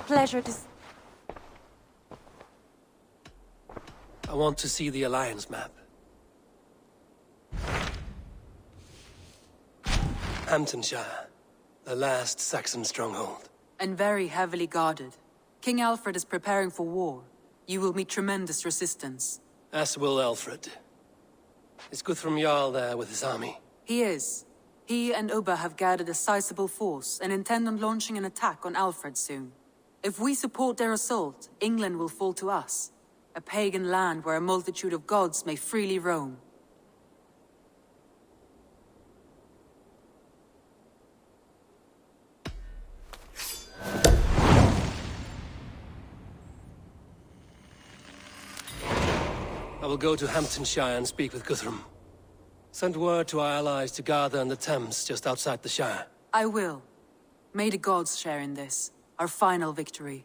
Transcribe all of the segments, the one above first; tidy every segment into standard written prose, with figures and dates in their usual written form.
Pleasure to... I want to see the Alliance map. Hamptonshire, the last Saxon stronghold. And very heavily guarded. King Alfred is preparing for war. You will meet tremendous resistance. As will Alfred. Is Guthrum Jarl there with his army? He is. He and Ubba have gathered a sizable force and intend on launching an attack on Alfred soon. If we support their assault, England will fall to us. A pagan land where a multitude of gods may freely roam. I will go to Hamptonshire and speak with Guthrum. Send word to our allies to gather in the Thames just outside the Shire. I will. May the gods share in this, our final victory.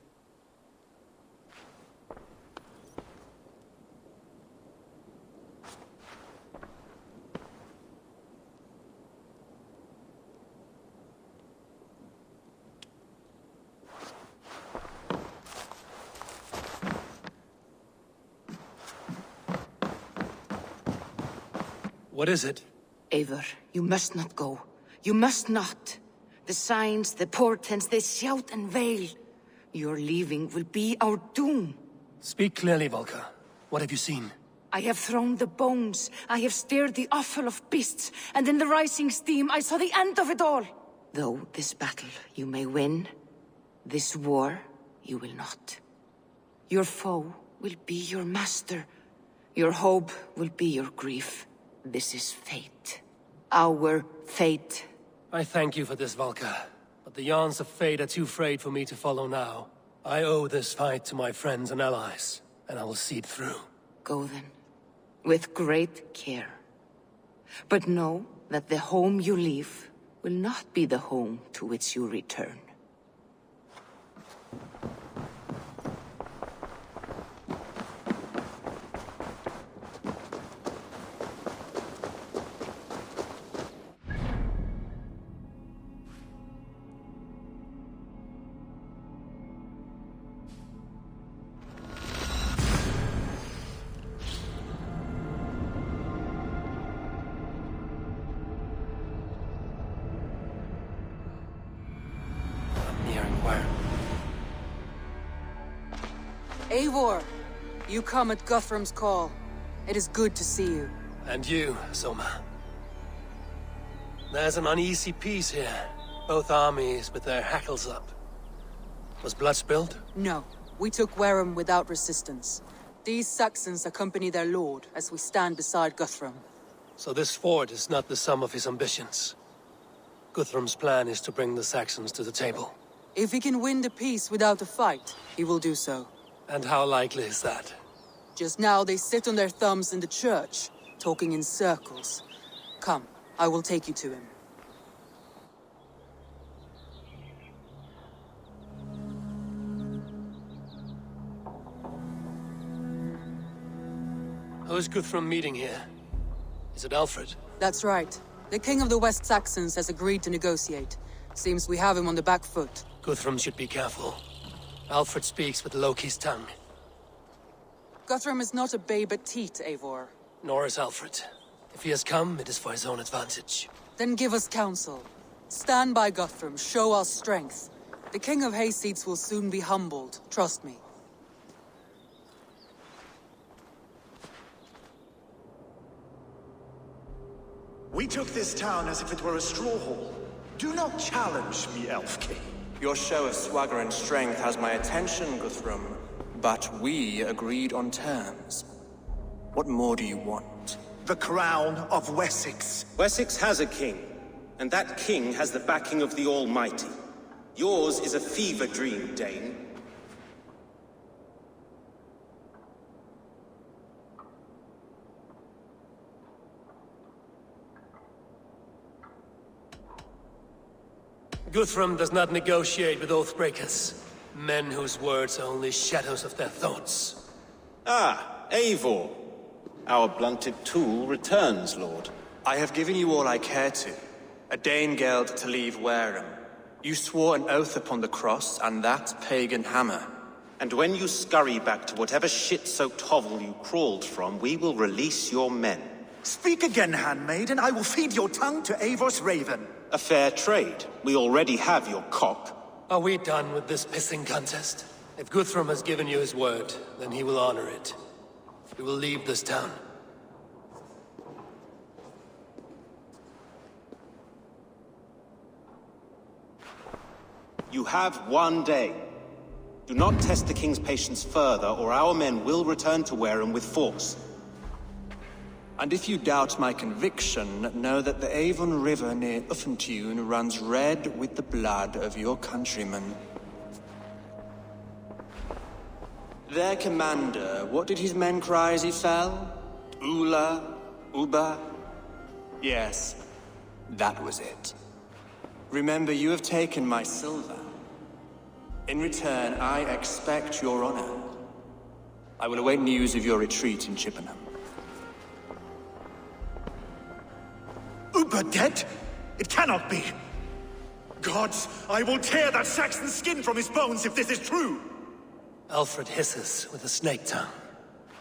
What is it? Eivor, you must not go. You must not. The signs, the portents, they shout and wail. Your leaving will be our doom. Speak clearly, Volker. What have you seen? I have thrown the bones. I have stirred the offal of beasts. And in the rising steam, I saw the end of it all. Though this battle you may win, this war you will not. Your foe will be your master. Your hope will be your grief. This is fate. Our fate. I thank you for this, Volker. But the yarns of fate are too frayed for me to follow now. I owe this fight to my friends and allies, and I will see it through. Go then, with great care. But know that the home you leave will not be the home to which you return. Eivor, you come at Guthrum's call. It is good to see you. And you, Soma. There's an uneasy peace here. Both armies with their hackles up. Was blood spilled? No, we took Wareham without resistance. These Saxons accompany their lord as we stand beside Guthrum. So this fort is not the sum of his ambitions. Guthrum's plan is to bring the Saxons to the table. If he can win the peace without a fight, he will do so. And how likely is that? Just now they sit on their thumbs in the church, talking in circles. Come, I will take you to him. Who is Guthrum meeting here? Is it Alfred? That's right. The king of the West Saxons has agreed to negotiate. Seems we have him on the back foot. Guthrum should be careful. Alfred speaks with Loki's tongue. Guthrum is not a babe at teat, Eivor. Nor is Alfred. If he has come, it is for his own advantage. Then give us counsel. Stand by Guthrum, show our strength. The king of Hayseeds will soon be humbled, trust me. We took this town as if it were a straw hall. Do not challenge me, Elf King. Your show of swagger and strength has my attention, Guthrum. But we agreed on terms. What more do you want? The crown of Wessex. Wessex has a king, and that king has the backing of the Almighty. Yours is a fever dream, Dane. Guthrum does not negotiate with oathbreakers. Men whose words are only shadows of their thoughts. Ah, Eivor. Our blunted tool returns, Lord. I have given you all I care to. A Danegeld to leave Wareham. You swore an oath upon the cross and that pagan hammer. And when you scurry back to whatever shit-soaked hovel you crawled from, we will release your men. Speak again, handmaid, and I will feed your tongue to Eivor's raven. A fair trade. We already have your cock. Are we done with this pissing contest? If Guthrum has given you his word, then he will honor it. We will leave this town. You have 1 day. Do not test the king's patience further, or our men will return to Wareham with force. And if you doubt my conviction, know that the Avon River near Uffentune runs red with the blood of your countrymen. Their commander, what did his men cry as he fell? Ula? Uba? Yes, that was it. Remember, you have taken my silver. In return, I expect your honor. I will await news of your retreat in Chippenham. Uber dead? It cannot be. Gods, I will tear that Saxon skin from his bones if this is true. Alfred hisses with a snake tongue,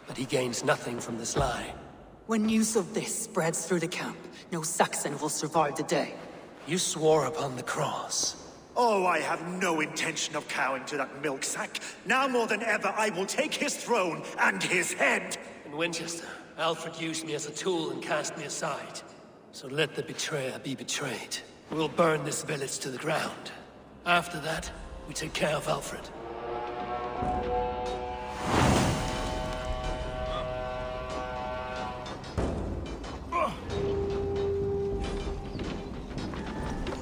but he gains nothing from this lie. When news of this spreads through the camp, no Saxon will survive the day. You swore upon the cross. Oh, I have no intention of cowing to that milk sack. Now more than ever, I will take his throne and his head. In Winchester, Alfred used me as a tool and cast me aside. So let the betrayer be betrayed. We will burn this village to the ground. After that, we take care of Alfred.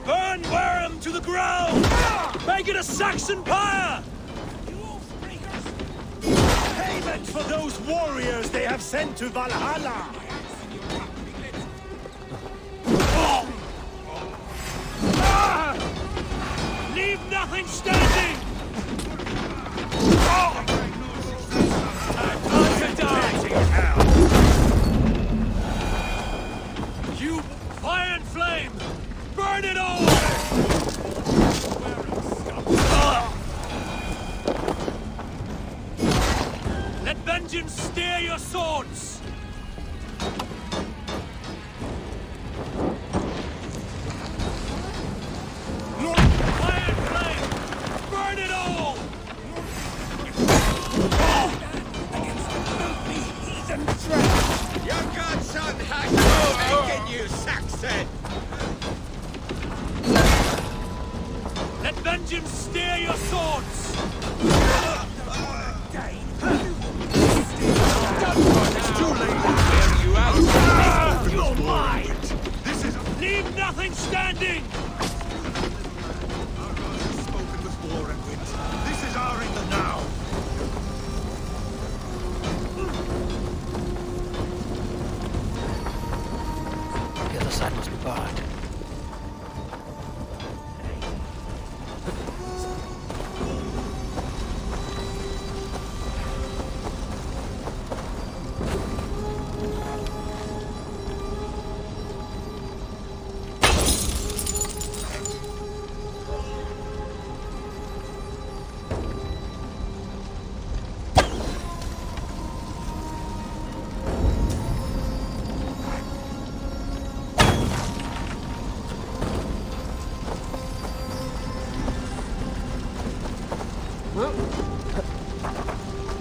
Burn Wareham to the ground! Make it a Saxon pyre! Payment for those warriors they have sent to Valhalla! Leave nothing standing! Time to die! You fire and flame! Burn it all! Let vengeance steer your swords! Fire and flame! Burn it all! Your godson has no making you, Saxon! Let vengeance steer your swords! It's too late to bail you out! You're mine! Leave nothing standing! Our God has spoken with war and wit. This is our England now. The other side must be barred.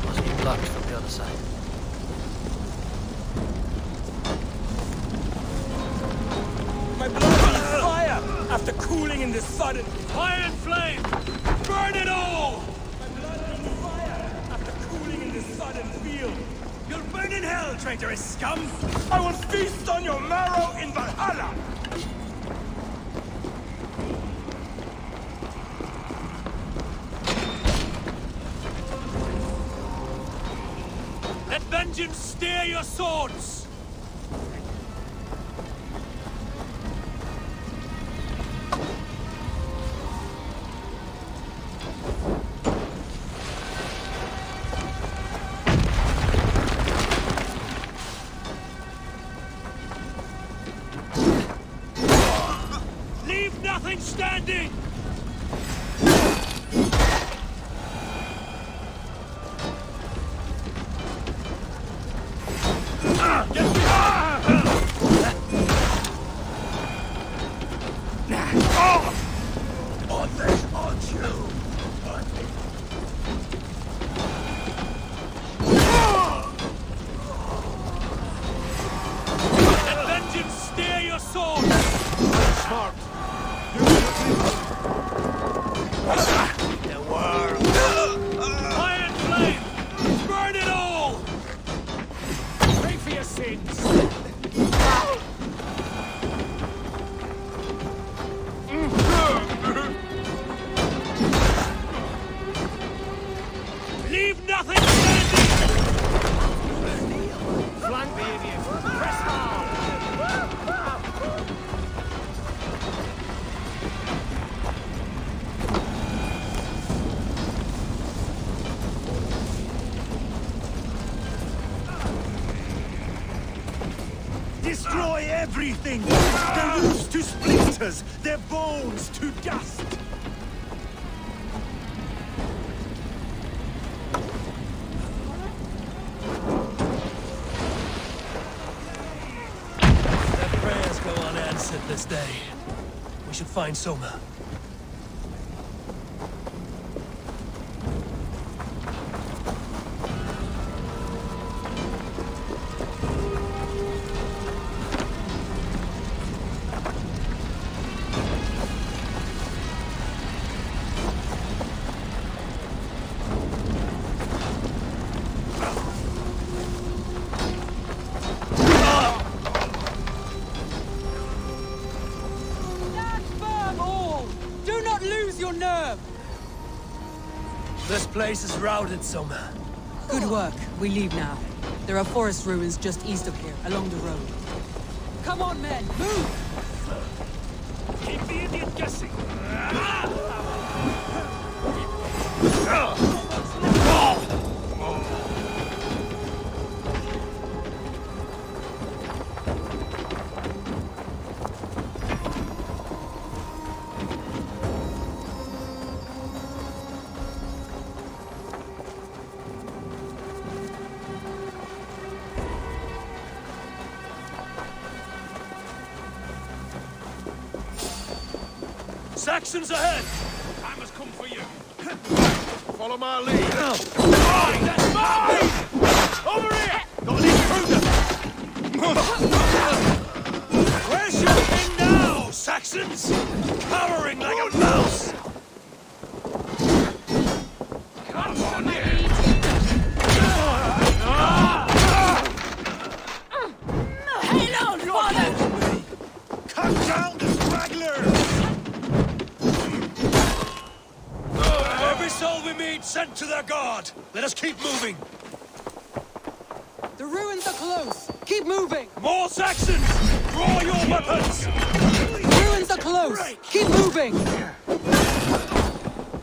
Must be blocked from the other side. My blood is fire after cooling in this sudden fire and flame! Burn it all! My blood is fire after cooling in this sudden field! You'll burn in hell, traitorous scum! I will feast on your marrow in Valhalla! Let vengeance steer your swords! Leave nothing standing! want this, aren't you? Let vengeance steer your sword! Smart. The world! Iron flame! Burn it all! Pay for your sins. Leave nothing standing! Flank the idiot. Press hard. Destroy everything! Their roofs to splinters, their bones to dust! Their prayers go unanswered this day. We should find Soma. Stand firm, all! Do not lose your nerve! This place is routed, Soma. Good work. We leave now. There are forest ruins just east of here, along the road. Come on, men! Move! Keep the idiot guessing. Saxons ahead! Time has come for you. Follow my lead. Mine! That's mine! Over here! Got an intruder! Where's your king now, Saxons? Cowering like a mouse! Come on here! Hail on, father! Cut down the stragglers! Every soul we meet sent to their god! Let us keep moving! The ruins are close! Keep moving! More Saxons! Draw your weapons! The ruins are close! Keep moving!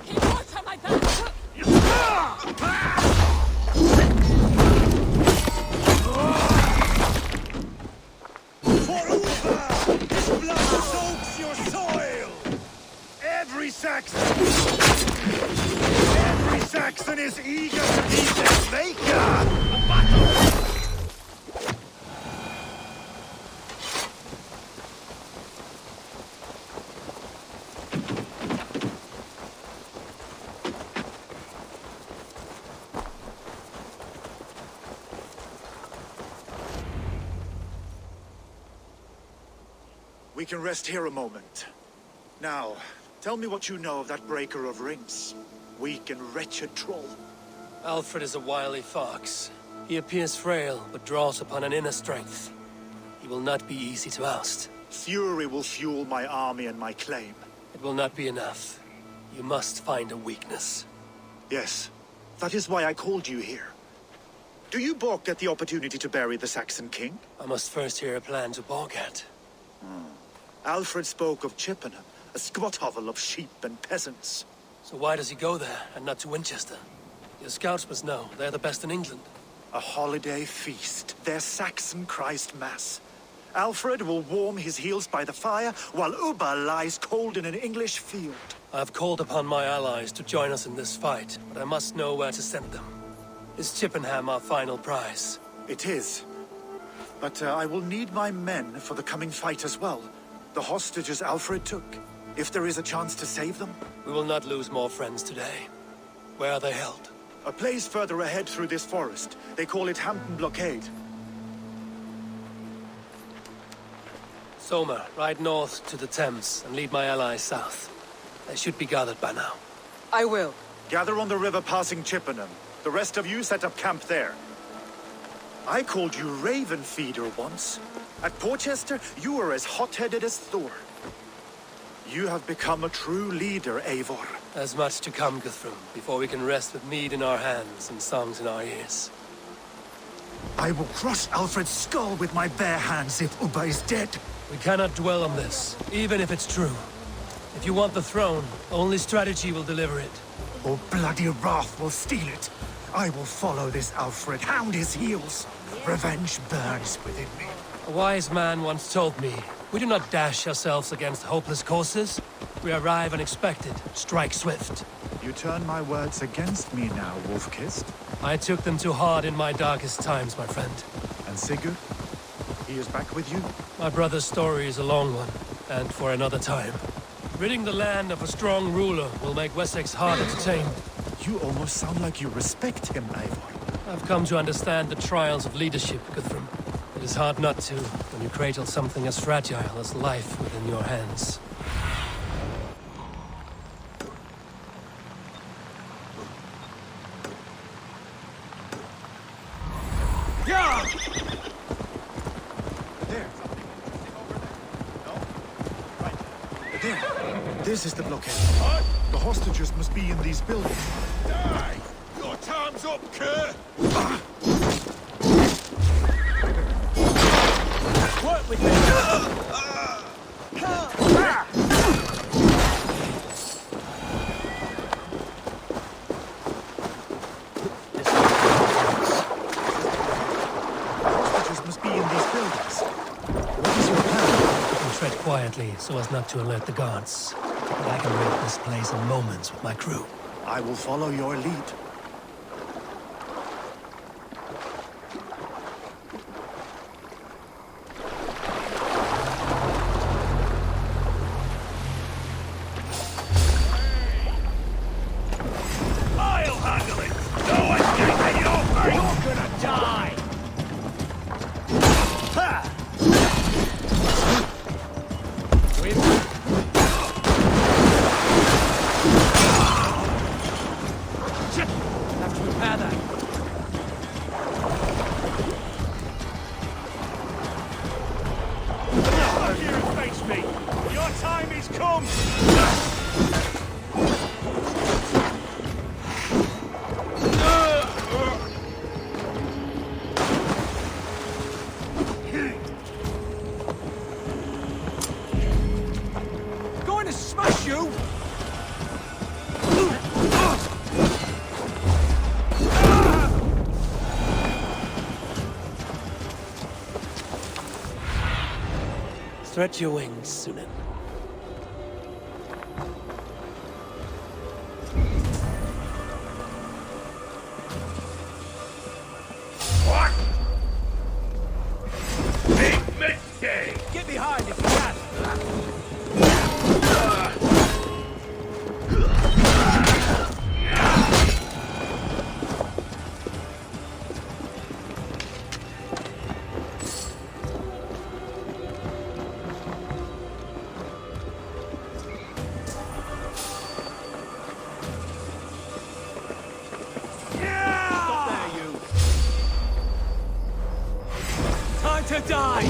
Keep watch on my back! For Uber! His blood soaks your soil! Every Saxon is eager to meet their maker! We can rest here a moment. Now, tell me what you know of that breaker of rings. Weak and wretched troll. Alfred is a wily fox. He appears frail, but draws upon an inner strength. He will not be easy to oust. Fury will fuel my army and my claim. It will not be enough. You must find a weakness. Yes, that is why I called you here. Do you balk at the opportunity to bury the Saxon king? I must first hear a plan to balk at. Alfred spoke of Chippenham, a squat hovel of sheep and peasants. So why does he go there, and not to Winchester? Your scouts must know. They're the best in England. A holiday feast, their Saxon Christ Mass. Alfred will warm his heels by the fire, while Uba lies cold in an English field. I have called upon my allies to join us in this fight, but I must know where to send them. Is Chippenham our final prize? It is. But I will need my men for the coming fight as well. The hostages Alfred took. If there is a chance to save them? We will not lose more friends today. Where are they held? A place further ahead through this forest. They call it Hampton Blockade. Soma, ride north to the Thames and lead my allies south. They should be gathered by now. I will. Gather on the river passing Chippenham. The rest of you set up camp there. I called you Raven Feeder once. At Porchester, you were as hot-headed as Thor. You have become a true leader, Eivor. There's much to come, Guthrum, before we can rest with mead in our hands and songs in our ears. I will crush Alfred's skull with my bare hands if Ubba is dead. We cannot dwell on this, even if it's true. If you want the throne, only strategy will deliver it. Or bloody wrath will steal it. I will follow this Alfred, hound his heels. Revenge burns within me. A wise man once told me, we do not dash ourselves against hopeless courses. We arrive unexpected, strike swift. You turn my words against me now, Wolf-Kissed. I took them too hard in my darkest times, my friend. And Sigurd? He is back with you? My brother's story is a long one, and for another time. Ridding the land of a strong ruler will make Wessex harder to tame. You almost sound like you respect him, Eivor. I've come to understand the trials of leadership, Guthrum. It is hard not to, when you cradle something as fragile as life within your hands. Yeah! There. No? Right. There. This is the blockade. What? The hostages must be in these buildings. Die! Your time's up, Kerr! Work with me! Hostages must be in these buildings. What is your plan? You can tread quietly so as not to alert the guards. But I can rid this place in moments with my crew. I will follow your lead. I'll handle it! No escaping your fate! You're gonna die! Ha! Shit! Have to repair that. Come here and face me! Your time is come! Going to smash you! Stretch your wings, Sunan. What? Big mistake! Get behind if you can! Stop there, you! Time to die!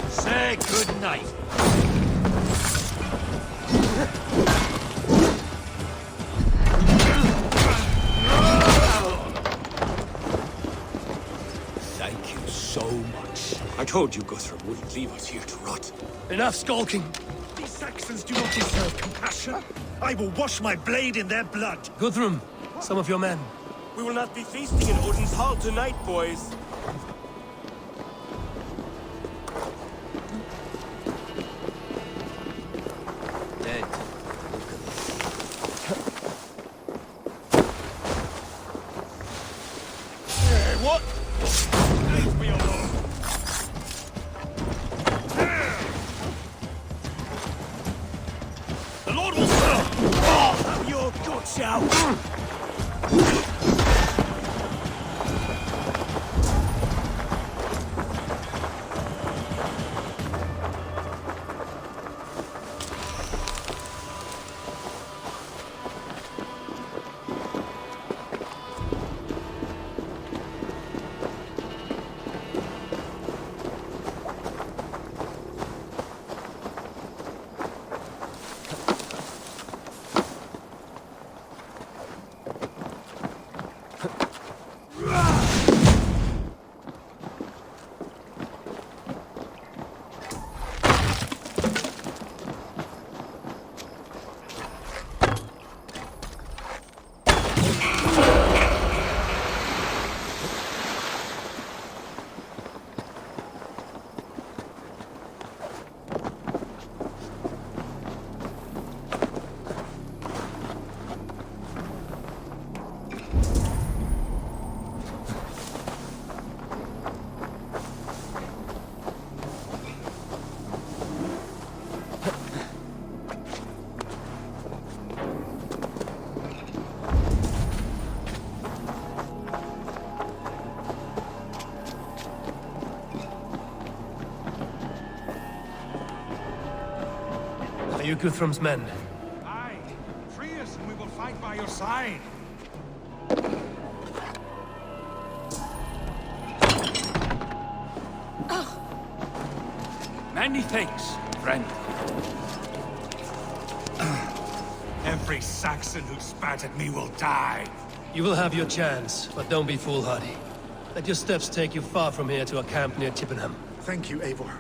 Say good night. Thank you so much. I told you Guthrum wouldn't leave us here to rot. Enough skulking! These Saxons do not deserve compassion. I will wash my blade in their blood. Guthrum, some of your men. We will not be feasting in Odin's hall tonight, boys. Dead. Hey, what? Leave me alone. The Lord will have your guts out. Are you Guthrum's men? Aye. Free us and we will fight by your side. Many thanks, friend. Every Saxon who spat at me will die. You will have your chance, but don't be foolhardy. Let your steps take you far from here to a camp near Chippenham. Thank you, Eivor.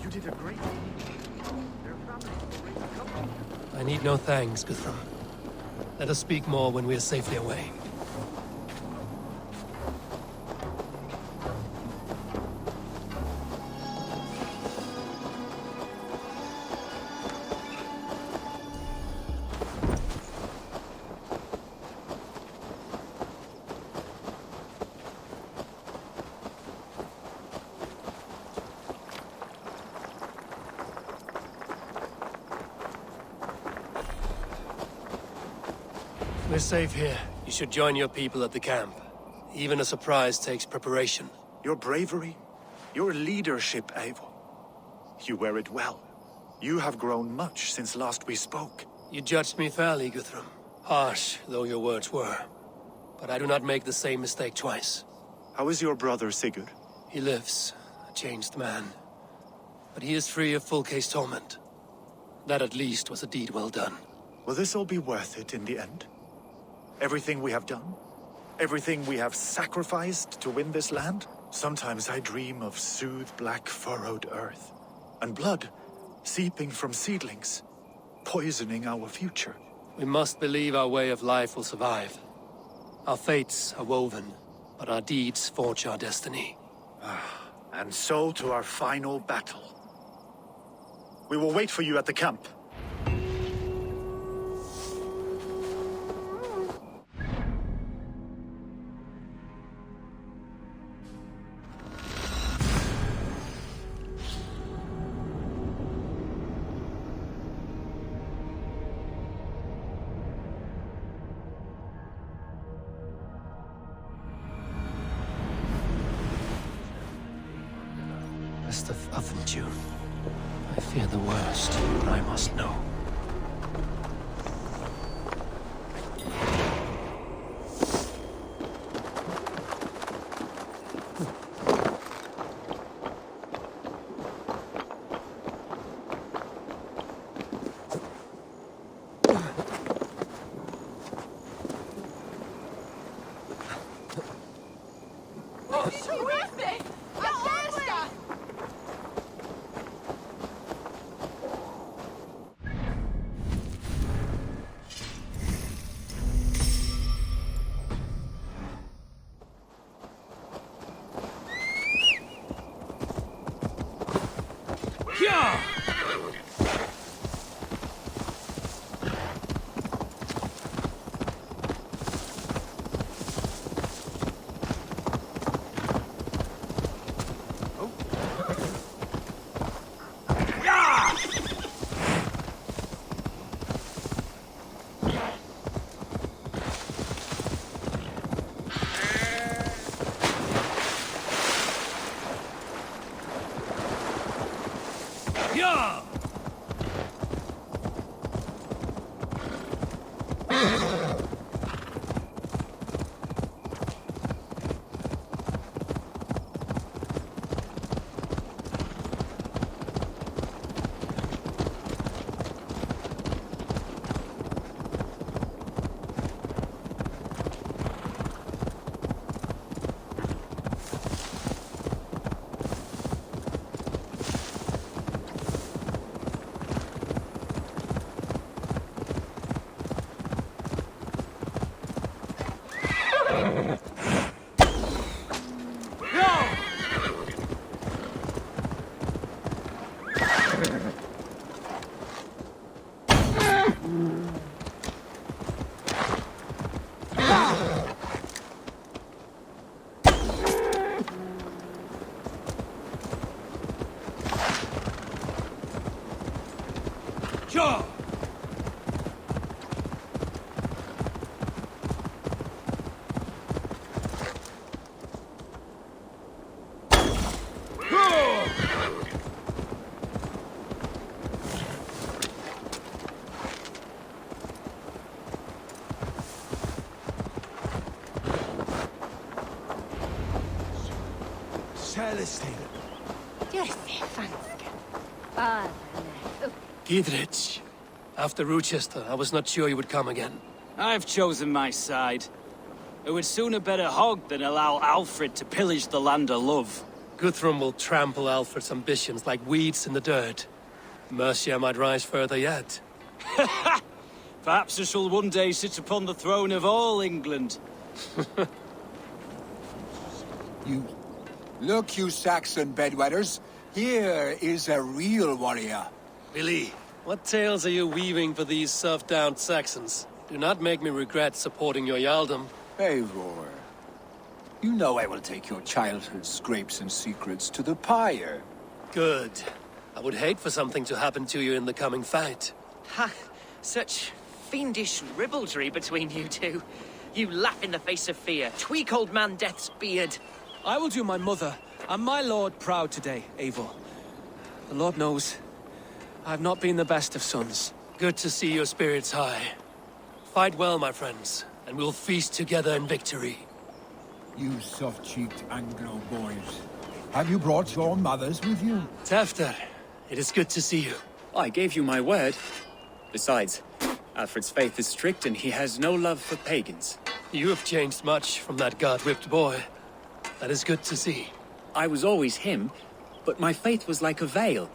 You did a great... I need no thanks, Guthrum. Let us speak more when we are safely away. We're safe here. You should join your people at the camp. Even a surprise takes preparation. Your bravery, your leadership, Eivor. You wear it well. You have grown much since last we spoke. You judged me fairly, Guthrum. Harsh though your words were. But I do not make the same mistake twice. How is your brother, Sigurd? He lives, a changed man. But he is free of full case torment. That at least was a deed well done. Will this all be worth it in the end? Everything we have done? Everything we have sacrificed to win this land? Sometimes I dream of soothed black furrowed earth, and blood seeping from seedlings, poisoning our future. We must believe our way of life will survive. Our fates are woven, but our deeds forge our destiny. And so to our final battle. We will wait for you at the camp. Best of Affentune. I fear the worst, but I must know. go! Gidrich, after Rochester, I was not sure you would come again. I've chosen my side. It would sooner bet a hog than allow Alfred to pillage the land of love. Guthrum will trample Alfred's ambitions like weeds in the dirt. Mercia might rise further yet. Perhaps I shall one day sit upon the throne of all England. Look, you Saxon bedwetters. Here is a real warrior. Billy, what tales are you weaving for these serf-down Saxons? Do not make me regret supporting your Jarldom. Eivor, you know I will take your childhood scrapes and secrets to the pyre. Good. I would hate for something to happen to you in the coming fight. Ha! Such fiendish ribaldry between you two. You laugh in the face of fear, tweak old man Death's beard. I will do my mother and my lord proud today, Eivor. The Lord knows, I have not been the best of sons. Good to see your spirits high. Fight well, my friends, and we'll feast together in victory. You soft-cheeked Anglo boys. Have you brought your mothers with you? Tafter, it is good to see you. I gave you my word. Besides, Alfred's faith is strict and he has no love for pagans. You have changed much from that god-whipped boy. That is good to see. I was always him, but my faith was like a veil.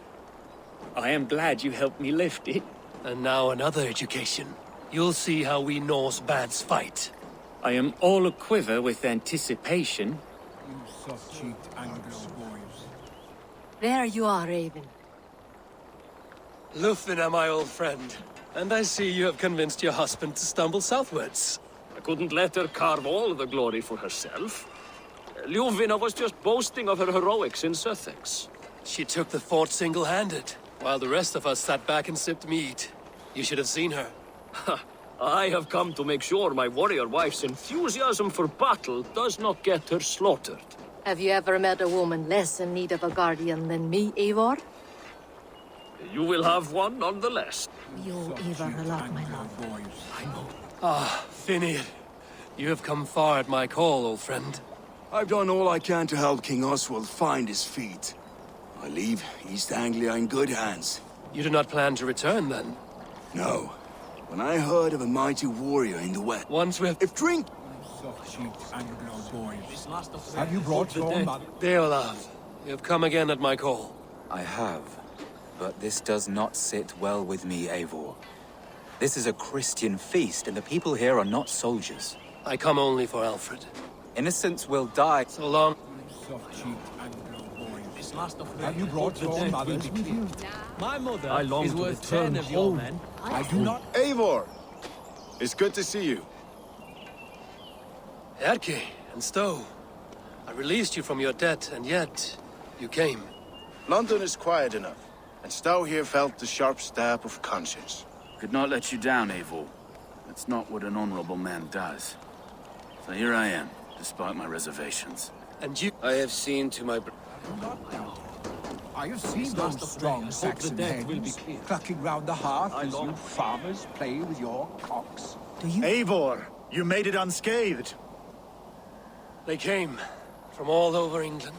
I am glad you helped me lift it. And now another education. You'll see how we Norse bads fight. I am all a-quiver with anticipation. You soft-cheeked Anglo boys. There you are, Raven. Lufina, my old friend. And I see you have convinced your husband to stumble southwards. I couldn't let her carve all the glory for herself. Ljuvina was just boasting of her heroics in Sussex. She took the fort single-handed, while the rest of us sat back and sipped mead. You should have seen her. I have come to make sure my warrior wife's enthusiasm for battle does not get her slaughtered. Have you ever met a woman less in need of a guardian than me, Eivor? You will have one nonetheless. You owe Eivor a lot, my love. I know. Ah, Finir. You have come far at my call, old friend. I've done all I can to help King Oswald find his feet. I leave East Anglia in good hands. You do not plan to return, then? No. When I heard of a mighty warrior in the west... Once we have... If drink... Soft-cheeked Anglo boys. Have you brought your mother? Deolav, you have come again at my call. I have. But this does not sit well with me, Eivor. This is a Christian feast, and the people here are not soldiers. I come only for Alfred. Innocents will die. So long. Soft-cheeked Anglo boys. Have you brought your mothers with you? My mother I long is to worth return 10 of your home. men. I do not... Eivor! It's good to see you. Erke and Stowe. I released you from your debt, and yet... you came. London is quiet enough, and Stowe here felt the sharp stab of conscience. Could not let you down, Eivor. That's not what an honorable man does. So here I am, despite my reservations. And you... I have seen to my... I have seen those strong Saxon hens clucking round the hearth as you farmers play with your cocks. Do you? Eivor, you made it unscathed. They came from all over England.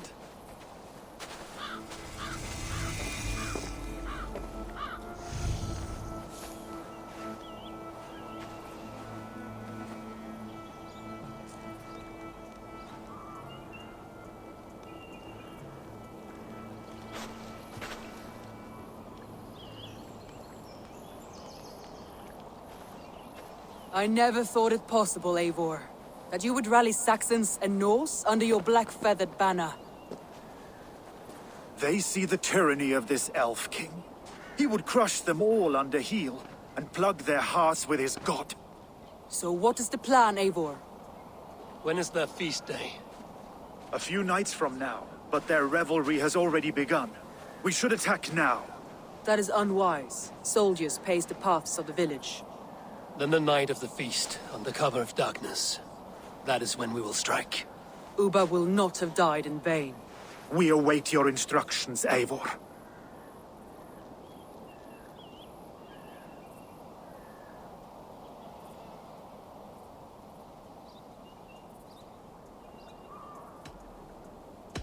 I never thought it possible, Eivor, that you would rally Saxons and Norse under your black-feathered banner. They see the tyranny of this elf king. He would crush them all under heel and plug their hearts with his god. So what is the plan, Eivor? When is their feast day? A few nights from now, but their revelry has already begun. We should attack now. That is unwise. Soldiers pace the paths of the village. Then the night of the feast, under cover of darkness. That is when we will strike. Uba will not have died in vain. We await your instructions, Eivor.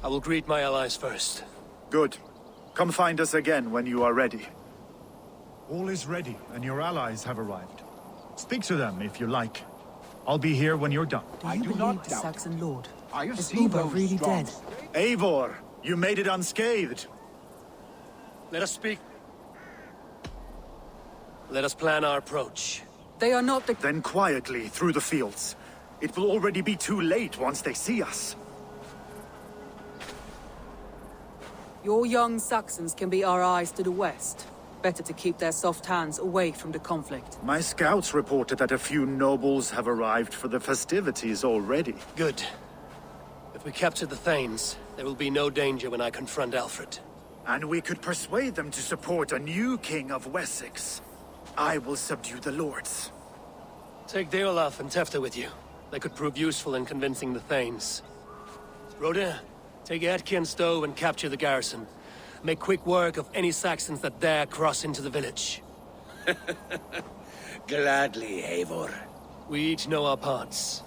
I will greet my allies first. Good. Come find us again when you are ready. All is ready, and your allies have arrived. Speak to them if you like. I'll be here when you're done. Do you believe the Saxon lord? I have Is seen Uba those really strong. dead? Eivor, you made it unscathed. Let us speak. Let us plan our approach. They are not the... Then quietly through the fields. It will already be too late once they see us. Your young Saxons can be our eyes to the west. Better to keep their soft hands away from the conflict. My scouts reported that a few nobles have arrived for the festivities already. Good. If we capture the Thanes, there will be no danger when I confront Alfred. And we could persuade them to support a new king of Wessex. I will subdue the lords. Take Deolaf and Tefta with you. They could prove useful in convincing the Thanes. Rodin, take Etki and Stowe and capture the garrison. Make quick work of any Saxons that dare cross into the village. Gladly, Eivor. We each know our parts.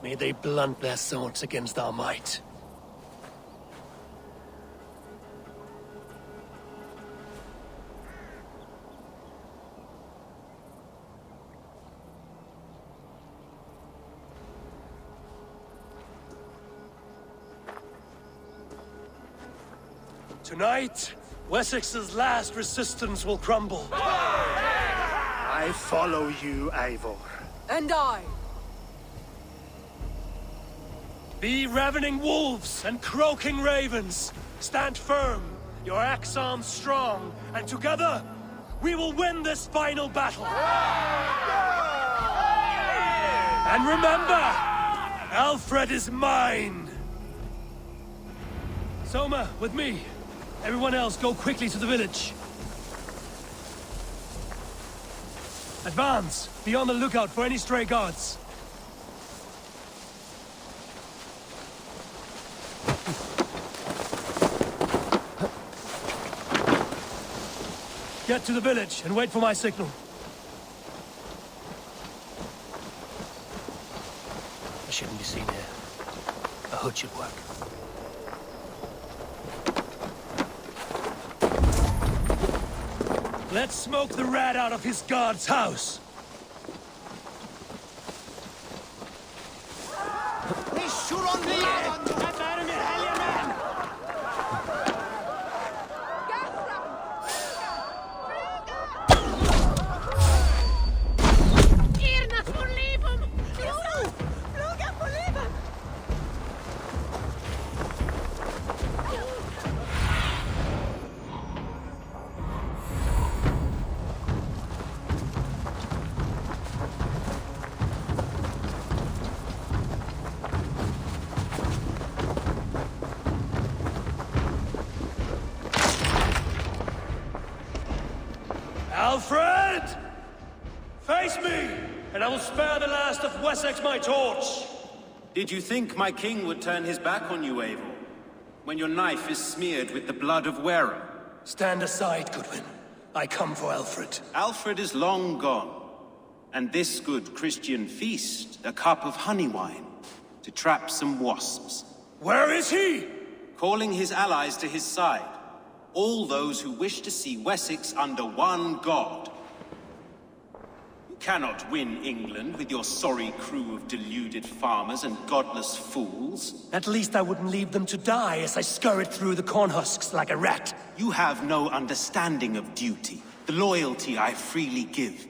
May they blunt their swords against our might. Tonight, Wessex's last resistance will crumble. I follow you, Eivor. And I! Be ravening wolves and croaking ravens. Stand firm, your axe arms strong, and together, we will win this final battle. And remember, Alfred is mine. Soma, with me. Everyone else, go quickly to the village. Advance! Be on the lookout for any stray guards. Get to the village and wait for my signal. I shouldn't be seen here. A hood should work. Let's smoke the rat out of his guard's house. Alfred! Face me, and I will spare the last of Wessex my torch! Did you think my king would turn his back on you, Eivor? When your knife is smeared with the blood of Wera? Stand aside, Goodwin. I come for Alfred. Alfred is long gone. And this good Christian feast, a cup of honey wine, to trap some wasps. Where is he? Calling his allies to his side. All those who wish to see Wessex under one god. You cannot win England with your sorry crew of deluded farmers and godless fools. At least I wouldn't leave them to die as I scurried through the corn husks like a rat. You have no understanding of duty, the loyalty I freely give.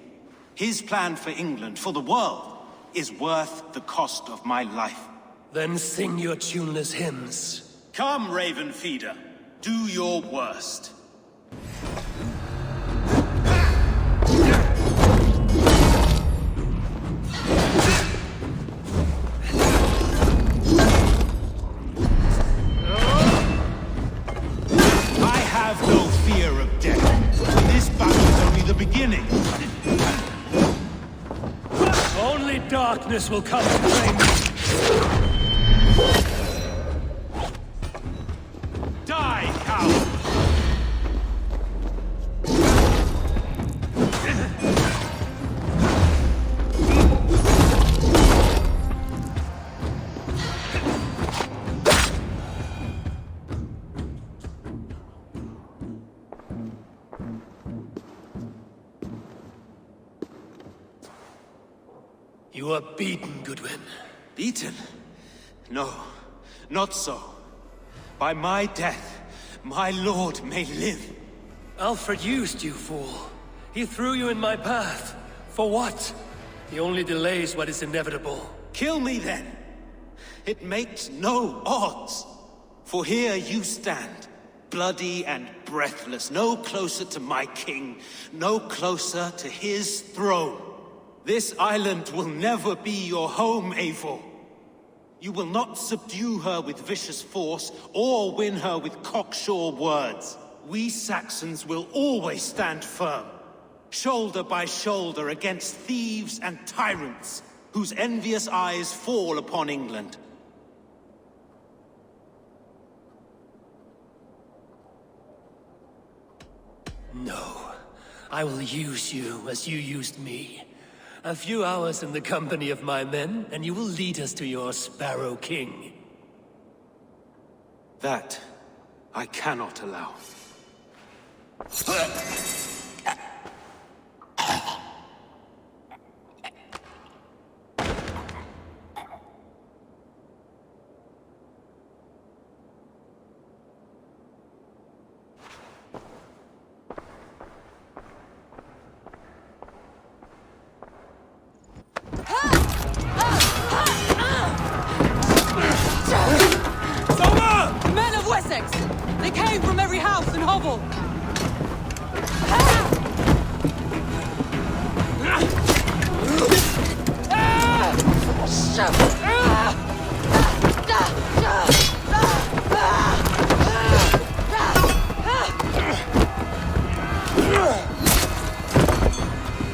His plan for England, for the world, is worth the cost of my life. Then sing your tuneless hymns. Come, Raven Feeder. Do your worst. I have no fear of death. darkness will come to claim me. Die, coward! You are beaten, Goodwin. Beaten? No, not so. By my death, my lord may live. Alfred used you, fool. He threw you in my path. For what? He only delays what is inevitable. Kill me then. It makes no odds. For here you stand, bloody and breathless, no closer to my king, no closer to his throne. This island will never be your home, Eivor. You will not subdue her with vicious force, or win her with cocksure words. We Saxons will always stand firm, shoulder by shoulder against thieves and tyrants, whose envious eyes fall upon England. No. I will use you as you used me. A few hours in the company of my men, and you will lead us to your Sparrow King. That I cannot allow. Men of Wessex! They came from every house and hovel!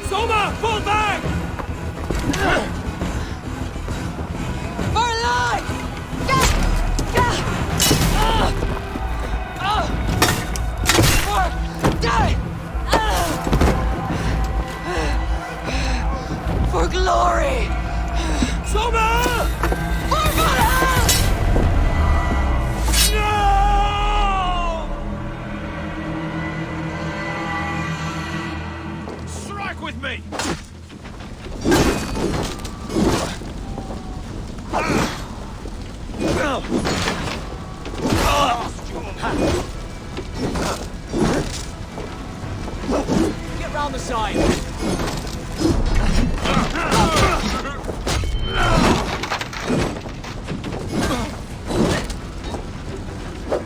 Soma! Pull back! For life! For glory! Soma! For Valhalla! No! Strike with me! Get round the side.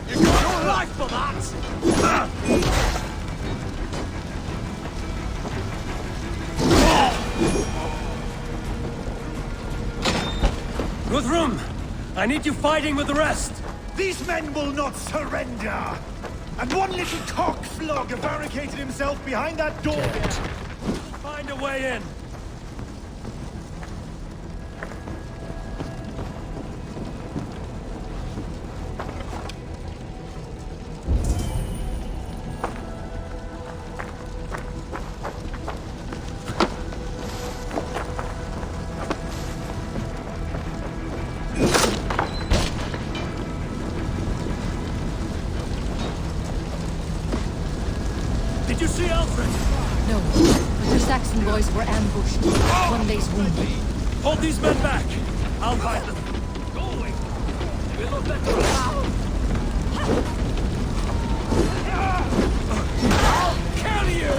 You got your life for that! Guthrum! I need you fighting with the rest! These men will not surrender! And one little cockflog barricaded himself behind that door. Find a way in! Did you see Alfred? No, but the Saxon boys were ambushed. One lays wounded. Hold these men back! I'll fight them. Going! We'll look better now! I'll kill you!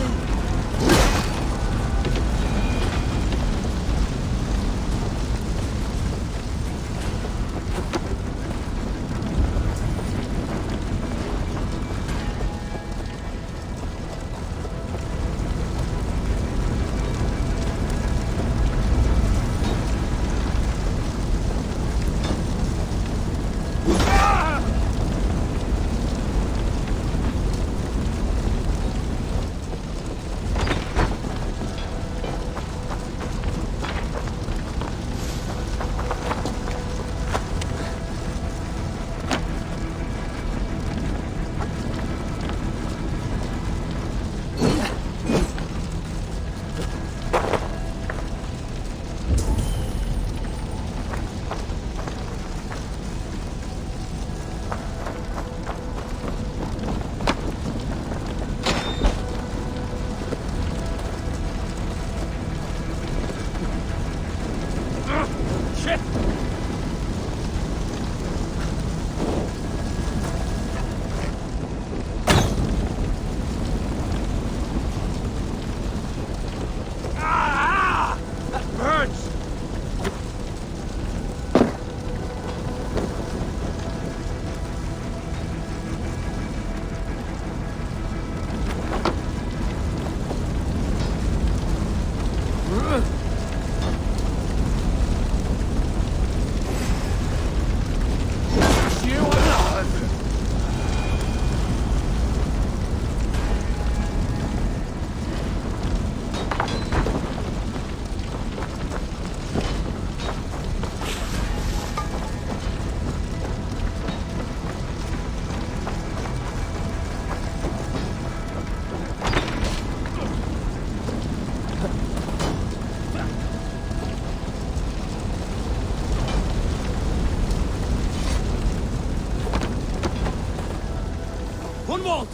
Hunwald!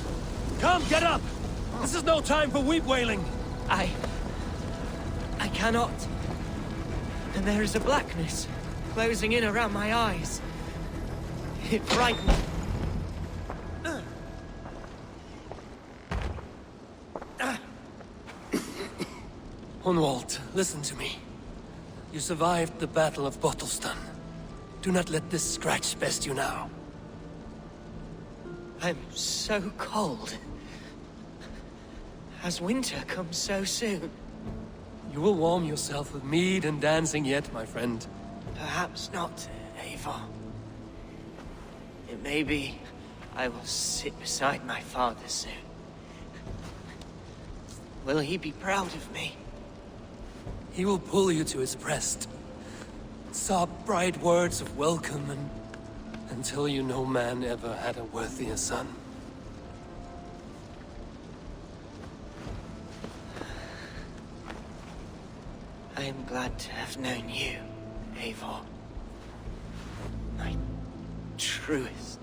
Come, get up! This is no time for weep wailing! I cannot. And there is a blackness closing in around my eyes. It frightens me. Hunwald, listen to me. You survived the Battle of Bottleston. Do not let this scratch best you now. I'm so cold. Has winter come so soon? You will warm yourself with mead and dancing yet, my friend. Perhaps not, Eivor. It may be I will sit beside my father soon. Will he be proud of me? He will pull you to his breast. Sob bright words of welcome and tell you no man ever had a worthier son. I am glad to have known you, Eivor. My truest.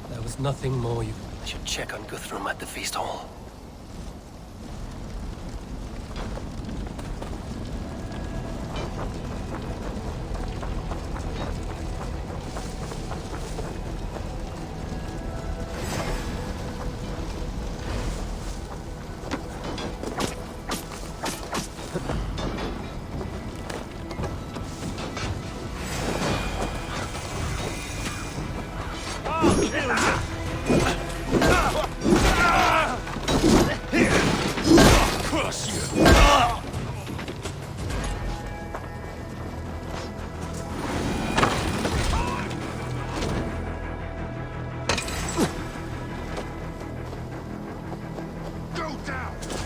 There was nothing more you should check on Guthrum at the feast hall.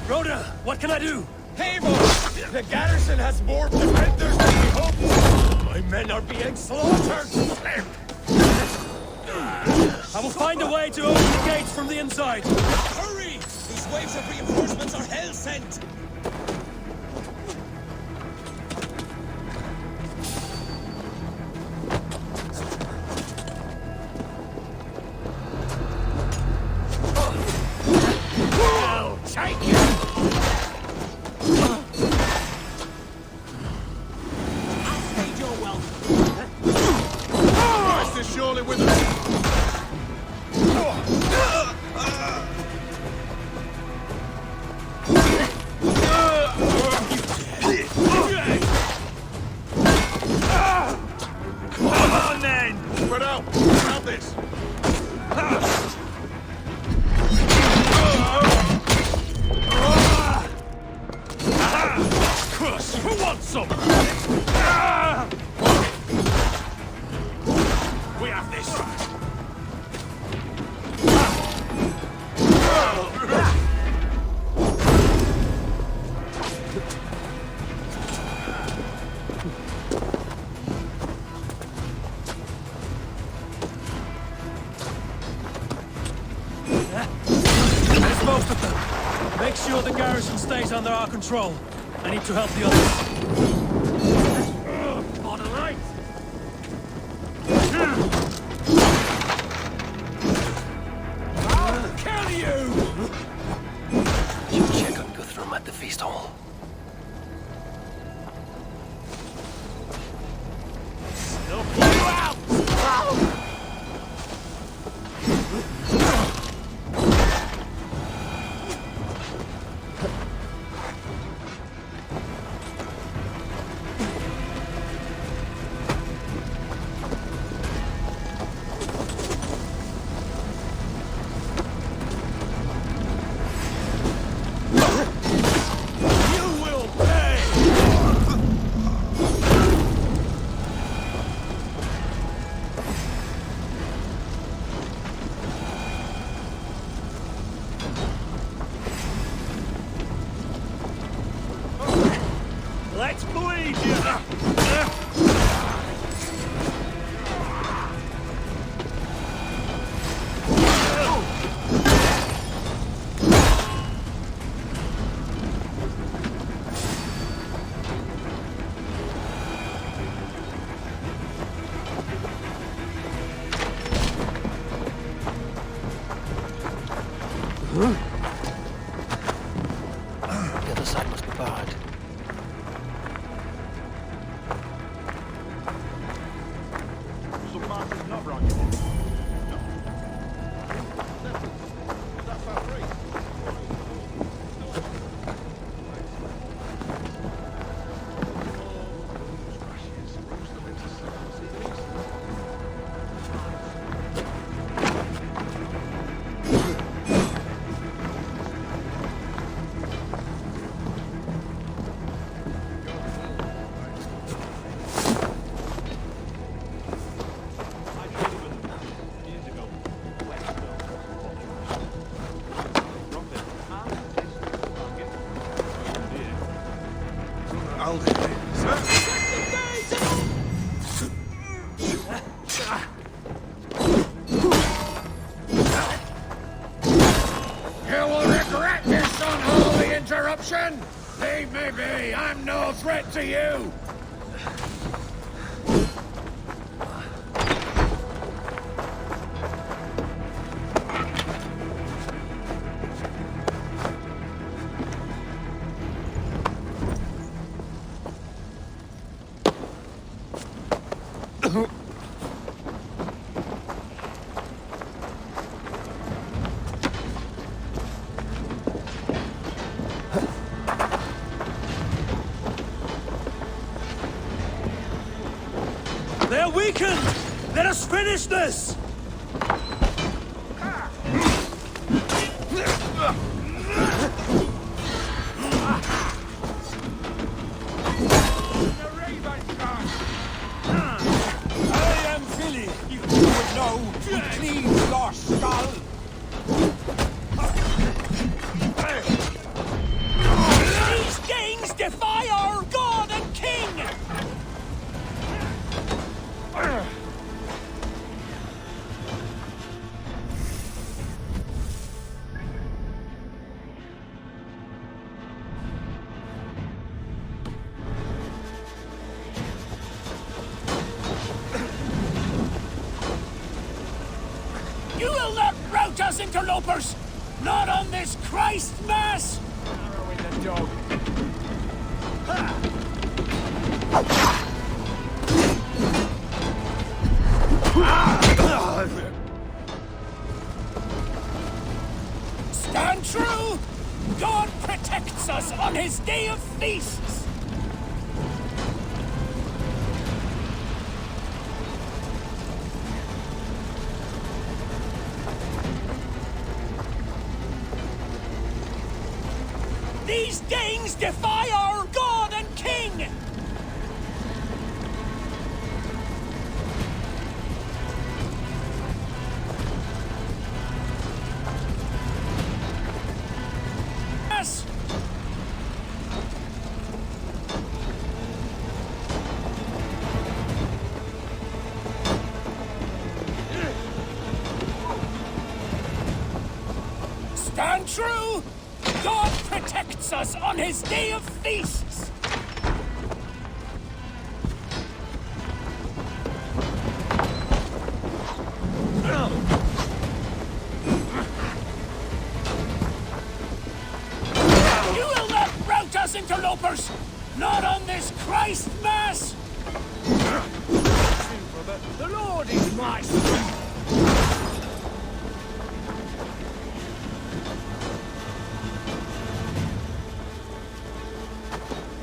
Rhoda, what can I do? Eivor! The garrison has more defenders than we hoped! My men are being slaughtered! I will find a way to open the gates from the inside! Hurry! These waves of reinforcements are hell-sent! I'll take you! Surely with us. Come on then! Spread out. Grab this. Crush! Who wants some? We have this. There's most of them. Make sure the garrison stays under our control. I need to help the others. On the right! I'll kill you! Should check on Guthrum at the feast hall. They'll pull you out! They're weakened! Let us finish this! I am Philly. You would know to clean your skull. These Danes defy our god and king! You will not rout us, interlopers! Not on this Christ Mass! Arrow in the dog. Stand true! God protects us on his day of feasts! These Danes defy our god and king! Yes! Stand true! God protects us on his day of feasts! You will not rout us, interlopers! Not on this Christ Mass! The Lord is my strength.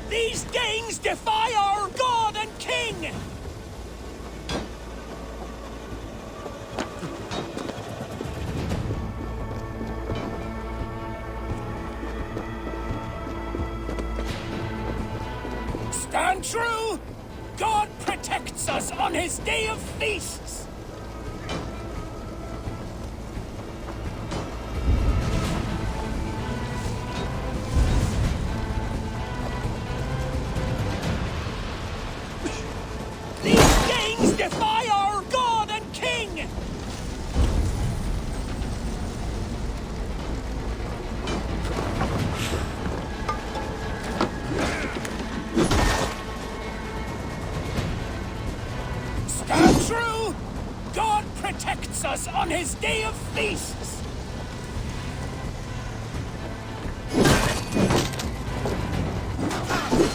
These Danes defy our god and king! Stand true! God protects us on his day of feasts! These Danes defy our god and king! Stand true! God protects us on his day of feasts!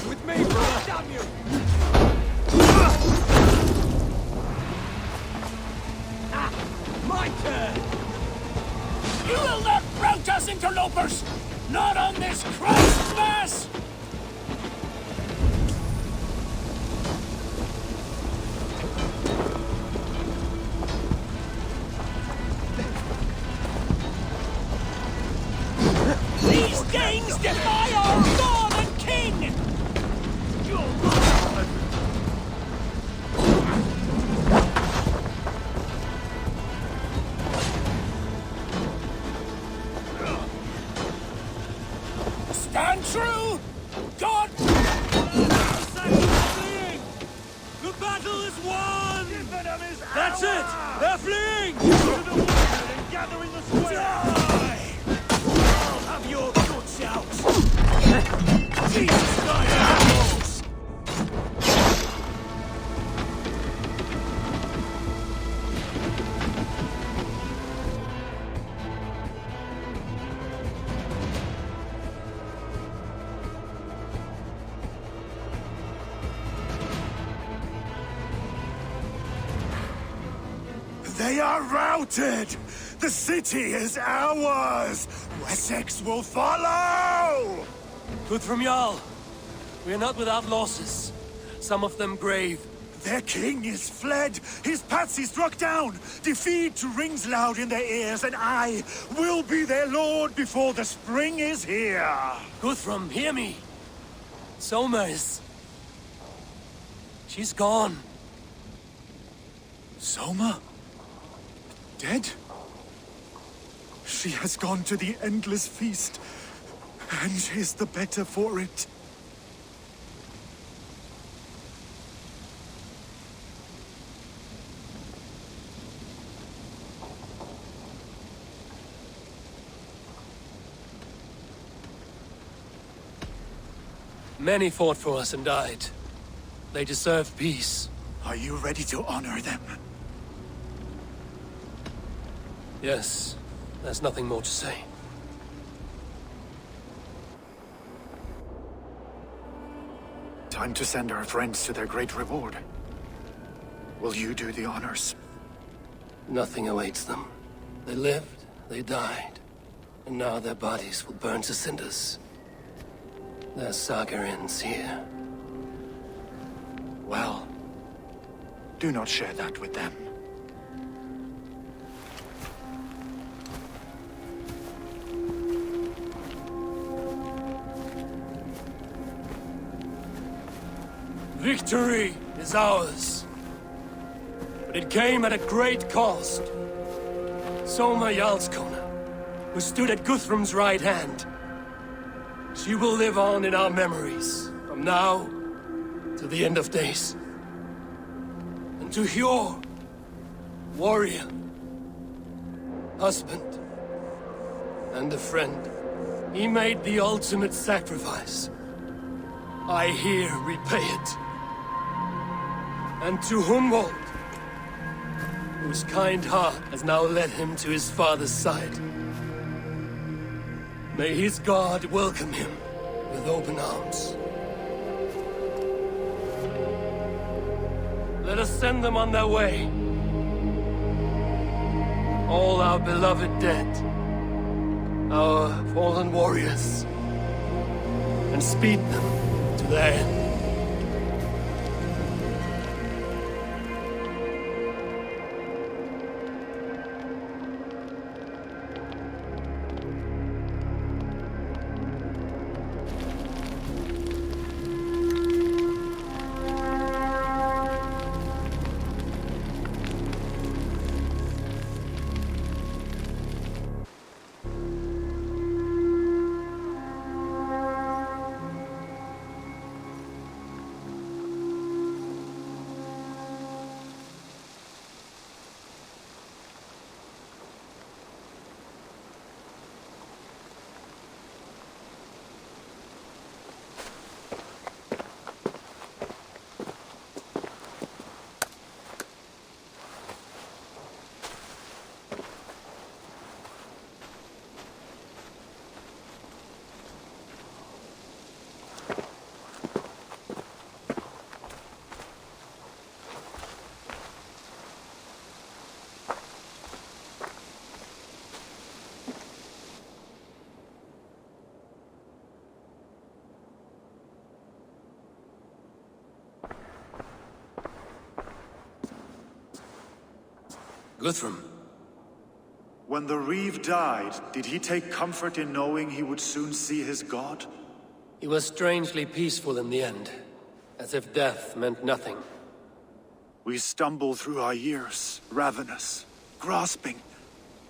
With me, brother. Damn you. My turn. You will not rout us, interlopers! Not on this Christ Mass! These Danes defy our god and king! Stand true! God... The battle is won! That's it! They're fleeing! To the wounded and gather in the square! Die! I'll have your guts out! Jesus Christ! They are routed! The city is ours! Wessex will follow! Guthrum Jarl, we are not without losses. Some of them grave. Their king is fled! His patsy struck down! Defeat rings loud in their ears, and I will be their lord before the spring is here! Guthrum, hear me! Soma is... she's gone. Soma? Dead? She has gone to the endless feast, and is the better for it. Many fought for us and died. They deserve peace. Are you ready to honor them? Yes, there's nothing more to say. Time to send our friends to their great reward. Will you do the honors? Nothing awaits them. They lived, they died, and now their bodies will burn to cinders. Their saga ends here. Well, do not share that with them. Victory is ours. But it came at a great cost. Soma Jarlskona, who stood at Guthrum's right hand. She will live on in our memories, from now to the end of days. And to Hjor, warrior, husband, and a friend, he made the ultimate sacrifice. I here repay it. And to Hunwald, whose kind heart has now led him to his father's side. May his God welcome him with open arms. Let us send them on their way. All our beloved dead, our fallen warriors, and speed them to their end. Guthrum. When the Reeve died, did he take comfort in knowing he would soon see his god? He was strangely peaceful in the end, as if death meant nothing. We stumble through our years, ravenous, grasping,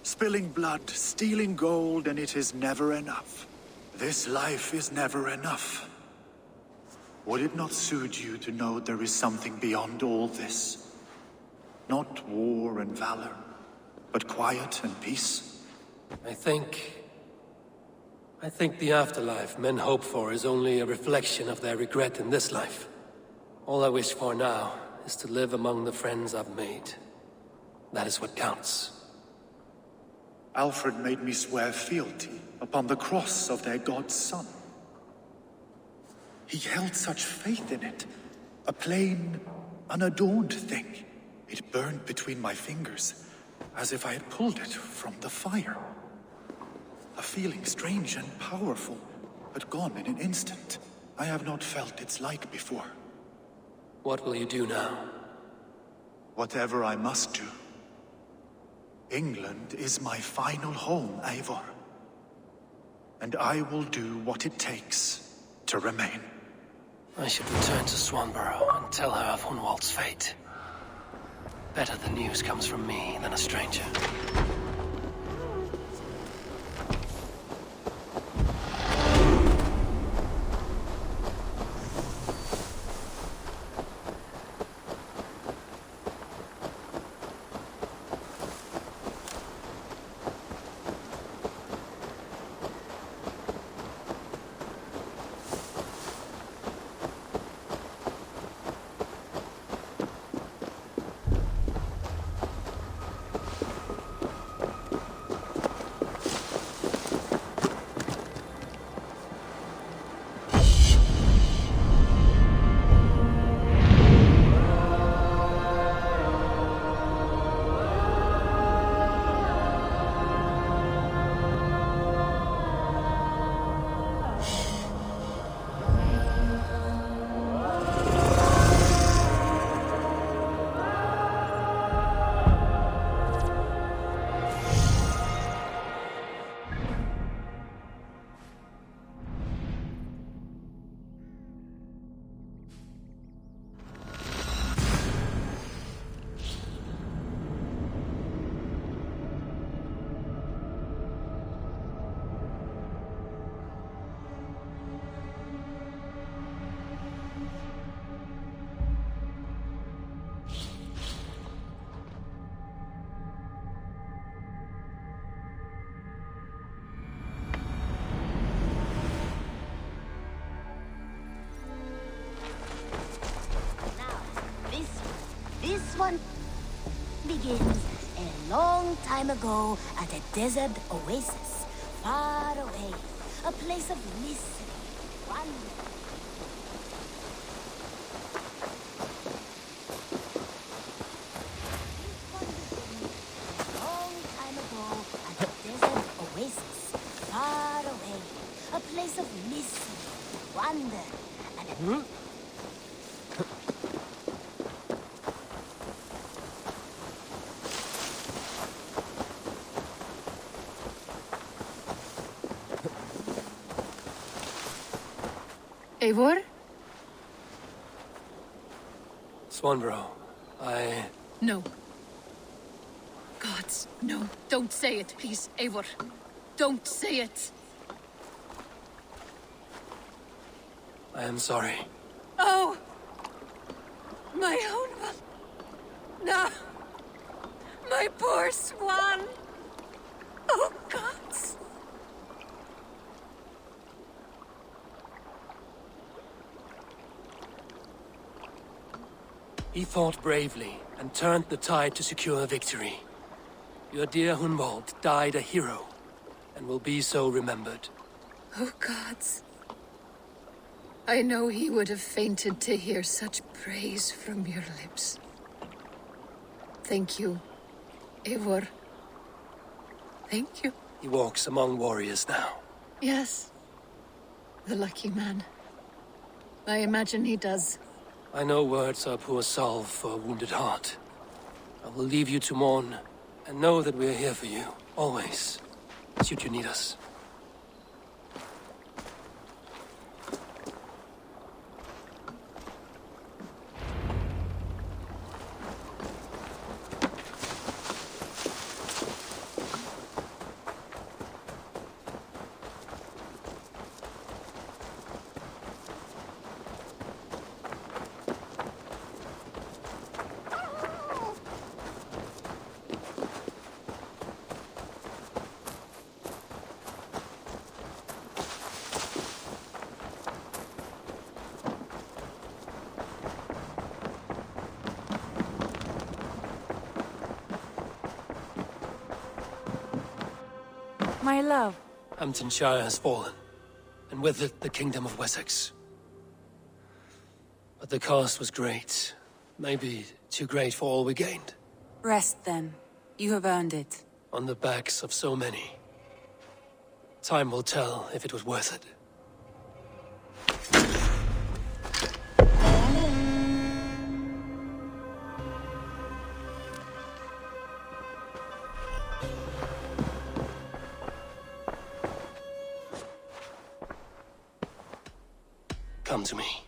spilling blood, stealing gold, and it is never enough. This life is never enough. Would it not suit you to know there is something beyond all this? Not war and valor, but quiet and peace? I think the afterlife men hope for is only a reflection of their regret in this life. All I wish for now is to live among the friends I've made. That is what counts. Alfred made me swear fealty upon the cross of their god's son. He held such faith in it, a plain, unadorned thing. It burned between my fingers, as if I had pulled it from the fire. A feeling strange and powerful, but gone in an instant. I have not felt its like before. What will you do now? Whatever I must do. England is my final home, Eivor. And I will do what it takes to remain. I should return to Swanborough and tell her of Hunwald's fate. Better the news comes from me than a stranger. This one begins a long time ago at a desert oasis, far away, a place of mystery, wonder. A long time ago at a desert oasis, far away, a place of mystery, wonder, and a... Eivor? Swanborough, No. Gods, no. Don't say it, please, Eivor. Don't say it. I am sorry. Oh! My own one. No! My poor swan! Oh, gods! He fought bravely and turned the tide to secure victory. Your dear Hunwald died a hero, and will be so remembered. Oh, gods. I know he would have fainted to hear such praise from your lips. Thank you, Eivor. Thank you. He walks among warriors now. Yes. The lucky man. I imagine he does. I know words are poor salve for a wounded heart. I will leave you to mourn, and know that we are here for you, always, should you need us. My love. Hamptonshire has fallen, and with it the Kingdom of Wessex. But the cost was great. Maybe too great for all we gained. Rest then. You have earned it. On the backs of so many. Time will tell if it was worth it. Come to me.